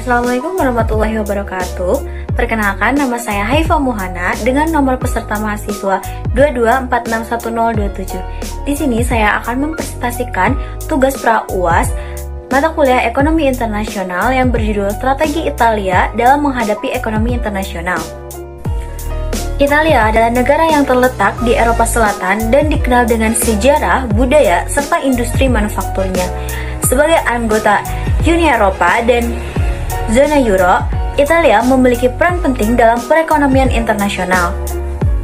Assalamualaikum warahmatullahi wabarakatuh. Perkenalkan, nama saya Haifa Muhana dengan nomor peserta mahasiswa 22461027. Di sini saya akan mempresentasikan tugas pra-UAS mata kuliah Ekonomi Internasional yang berjudul Strategi Italia dalam menghadapi Ekonomi Internasional. Italia adalah negara yang terletak di Eropa Selatan dan dikenal dengan sejarah, budaya, serta industri manufakturnya. Sebagai anggota Uni Eropa dan zona Euro, Italia memiliki peran penting dalam perekonomian internasional.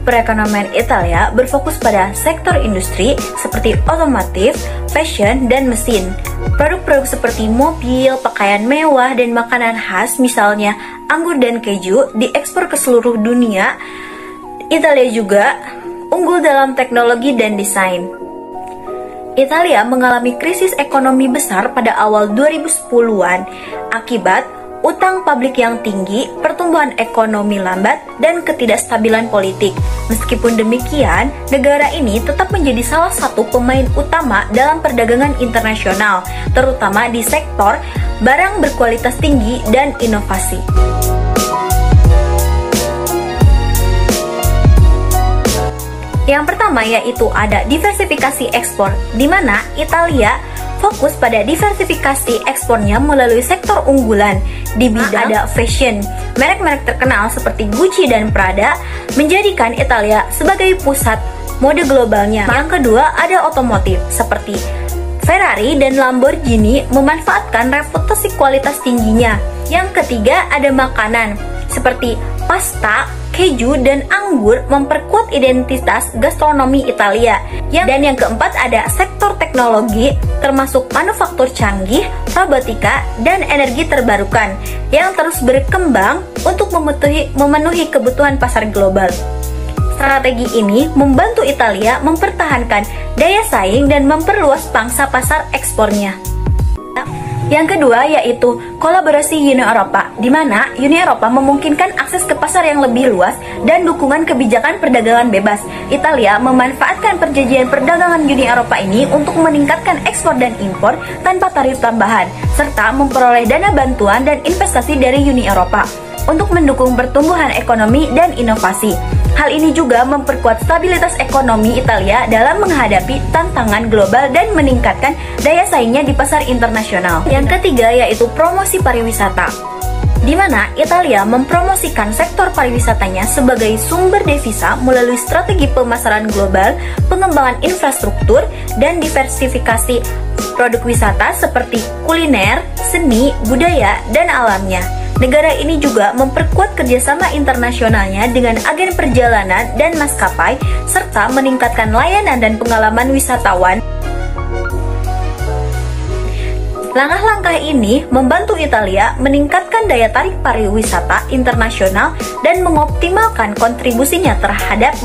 Perekonomian Italia berfokus pada sektor industri seperti otomotif, fashion, dan mesin. Produk-produk seperti mobil, pakaian mewah, dan makanan khas misalnya anggur dan keju diekspor ke seluruh dunia. Italia juga unggul dalam teknologi dan desain. Italia mengalami krisis ekonomi besar pada awal 2010-an akibat utang publik yang tinggi, pertumbuhan ekonomi lambat, dan ketidakstabilan politik. Meskipun demikian, negara ini tetap menjadi salah satu pemain utama dalam perdagangan internasional, terutama di sektor barang berkualitas tinggi dan inovasi. Yang pertama yaitu ada diversifikasi ekspor, di mana Italia fokus pada diversifikasi ekspornya melalui sektor unggulan di bidang ada fashion. Merek-merek terkenal seperti Gucci dan Prada menjadikan Italia sebagai pusat mode globalnya. Yang kedua ada otomotif seperti Ferrari dan Lamborghini memanfaatkan reputasi kualitas tingginya. Yang ketiga ada makanan seperti pasta, keju, dan anggur memperkuat identitas gastronomi Italia. Dan yang keempat ada sektor teknologi termasuk manufaktur canggih, robotika, dan energi terbarukan yang terus berkembang untuk memenuhi kebutuhan pasar global. Strategi ini membantu Italia mempertahankan daya saing dan memperluas pangsa pasar ekspornya. Yang kedua yaitu kolaborasi Uni Eropa, di mana Uni Eropa memungkinkan akses ke pasar yang lebih luas dan dukungan kebijakan perdagangan bebas. Italia memanfaatkan perjanjian perdagangan Uni Eropa ini untuk meningkatkan ekspor dan impor tanpa tarif tambahan, serta memperoleh dana bantuan dan investasi dari Uni Eropa untuk mendukung pertumbuhan ekonomi dan inovasi. Hal ini juga memperkuat stabilitas ekonomi Italia dalam menghadapi tantangan global dan meningkatkan daya saingnya di pasar internasional. Yang ketiga yaitu promosi pariwisata, di mana Italia mempromosikan sektor pariwisatanya sebagai sumber devisa melalui strategi pemasaran global, pengembangan infrastruktur, dan diversifikasi produk wisata seperti kuliner, seni, budaya, dan alamnya. Negara ini juga memperkuat kerjasama internasionalnya dengan agen perjalanan dan maskapai, serta meningkatkan layanan dan pengalaman wisatawan. Langkah-langkah ini membantu Italia meningkatkan daya tarik pariwisata internasional dan mengoptimalkan kontribusinya terhadap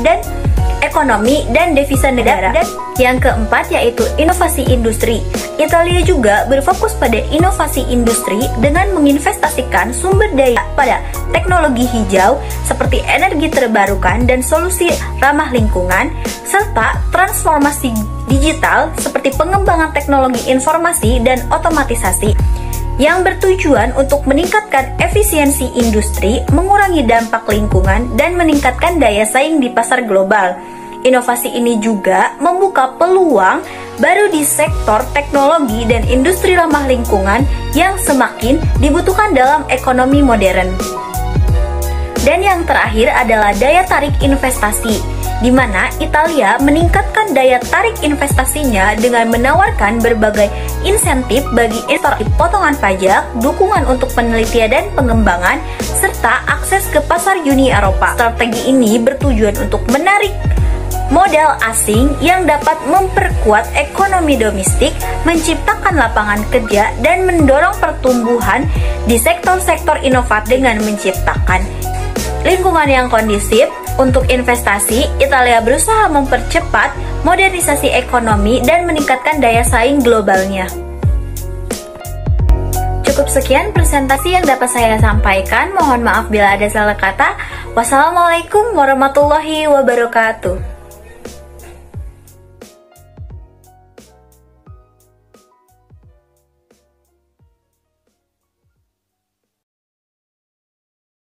ekonomi dan devisa negara. Dan yang keempat yaitu inovasi industri. Italia juga berfokus pada inovasi industri dengan menginvestasikan sumber daya pada teknologi hijau seperti energi terbarukan dan solusi ramah lingkungan, serta transformasi digital seperti pengembangan teknologi informasi dan otomatisasi yang bertujuan untuk meningkatkan efisiensi industri, mengurangi dampak lingkungan, dan meningkatkan daya saing di pasar global. Inovasi ini juga membuka peluang baru di sektor teknologi dan industri ramah lingkungan yang semakin dibutuhkan dalam ekonomi modern. Dan yang terakhir adalah daya tarik investasi, di mana Italia meningkatkan daya tarik investasinya dengan menawarkan berbagai insentif bagi investor, potongan pajak, dukungan untuk penelitian dan pengembangan, serta akses ke pasar Uni Eropa. Strategi ini bertujuan untuk menarik modal asing yang dapat memperkuat ekonomi domestik, menciptakan lapangan kerja, dan mendorong pertumbuhan di sektor-sektor inovatif dengan menciptakan lingkungan yang kondusif untuk investasi. Italia berusaha mempercepat modernisasi ekonomi dan meningkatkan daya saing globalnya. Cukup sekian presentasi yang dapat saya sampaikan. Mohon maaf bila ada salah kata. Wassalamualaikum warahmatullahi wabarakatuh.